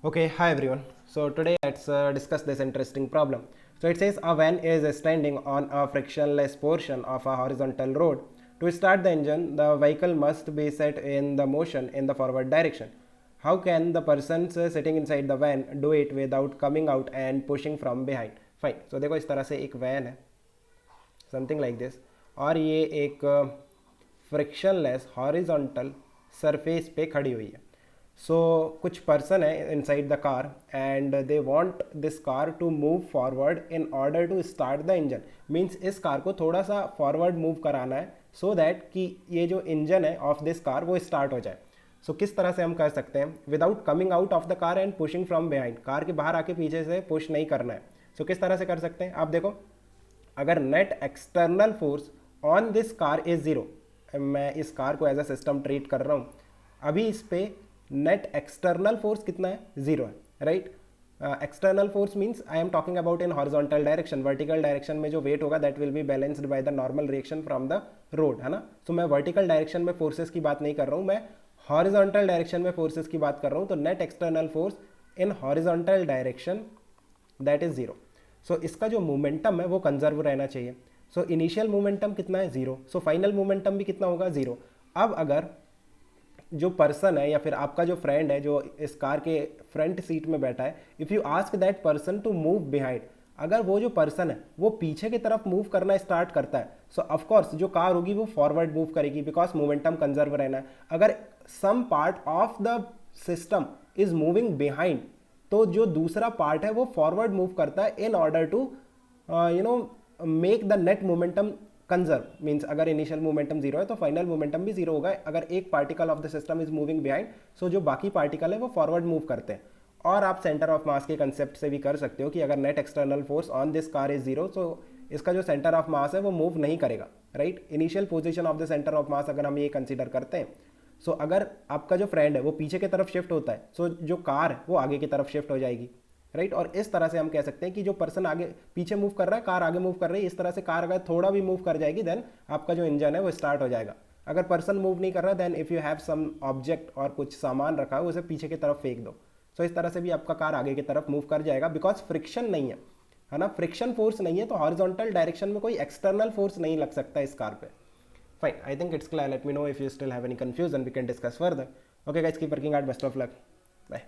Okay, hi everyone. So today let's discuss this interesting problem. So it says a van is standing on a frictionless portion of a horizontal road. To start the engine, the vehicle must be set in the motion in the forward direction. How can the person sitting inside the van do it without coming out and pushing from behind? Fine. So देखो इस तरह से एक van है something like this और ये एक frictionless horizontal surface पे खड़ी हुई है. सो कुछ पर्सन है inside the car and they want this car to move forward in order to start the engine. Means इस कार को थोड़ा सा फॉरवर्ड मूव कराना है सो दैट कि ये जो इंजन है ऑफ दिस कार वो स्टार्ट हो जाए. सो किस तरह से हम कर सकते हैं without coming out of the car and pushing from behind. Car के बाहर आके पीछे से पुश नहीं करना है. सो किस तरह से कर सकते हैं आप देखो. अगर net external force on this car is zero, मैं इस कार को एज अ सिस्टम ट्रीट कर रहा हूँ, अभी इस पे नेट एक्सटर्नल फोर्स कितना है, ज़ीरो है, right. External force means I am talking about in horizontal direction. Vertical direction में जो वेट होगा that will be balanced by the normal reaction from the road, है ना. सो मैं वर्टिकल डायरेक्शन में फोर्सेस की बात नहीं कर रहा हूँ, मैं हॉरिजॉन्टल डायरेक्शन में फोर्सेस की बात कर रहा हूँ. तो net external force in horizontal direction that is zero. So इसका जो मोमेंटम है वो कंजर्व रहना चाहिए. सो इनिशियल मोमेंटम कितना है, ज़ीरो. सो फाइनल मोमेंटम भी कितना होगा, ज़ीरो. अब अगर जो पर्सन है या फिर आपका जो फ्रेंड है जो इस कार के फ्रंट सीट में बैठा है, if you ask that person to move behind, अगर वो जो पर्सन है वो पीछे की तरफ मूव करना स्टार्ट करता है, सो ऑफकोर्स जो कार होगी वो फॉरवर्ड मूव करेगी बिकॉज मोमेंटम कंजर्व रहना है. अगर some part of the system is moving behind, तो जो दूसरा पार्ट है वो फॉरवर्ड मूव करता है in order to make the net momentum conserve. Means अगर इनिशियल मोमेंटम जीरो है तो फाइनल मोमेंटम भी जीरो होगा. अगर एक particle of the system is moving behind, so जो बाकी पार्टिकल है वो फॉरवर्ड मूव करते हैं. और आप सेंटर ऑफ मास के कंसेप्ट से भी कर सकते हो कि अगर net external force on this car is zero, तो इसका जो सेंटर ऑफ मास है वो मूव नहीं करेगा, right. Initial position of the centre of mass अगर हम ये कंसिडर करते हैं, सो अगर आपका जो फ्रेंड है वो पीछे की तरफ शिफ्ट होता है, सो जो कार है वो आगे की तरफ शिफ्ट हो जाएगी, राइट. और इस तरह से हम कह सकते हैं कि जो पर्सन आगे पीछे मूव कर रहा है, कार आगे मूव कर रही है, इस तरह से कार अगर थोड़ा भी मूव कर जाएगी देन आपका जो इंजन है वो स्टार्ट हो जाएगा. अगर पर्सन मूव नहीं कर रहा then if you have some object और कुछ सामान रखा है उसे पीछे की तरफ फेंक दो. सो इस तरह से भी आपका कार आगे की तरफ मूव कर जाएगा बिकॉज फ्रिक्शन नहीं है ना. फ्रिक्शन फोर्स नहीं है तो हॉरिजॉन्टल डायरेक्शन में कोई एक्सटर्नल फोर्स नहीं लग सकता इस कार पे. Fine, I think it's clear. Let me know if you still have any confusion. We can discuss further. Okay, guys, keep working hard. Best of luck. Bye.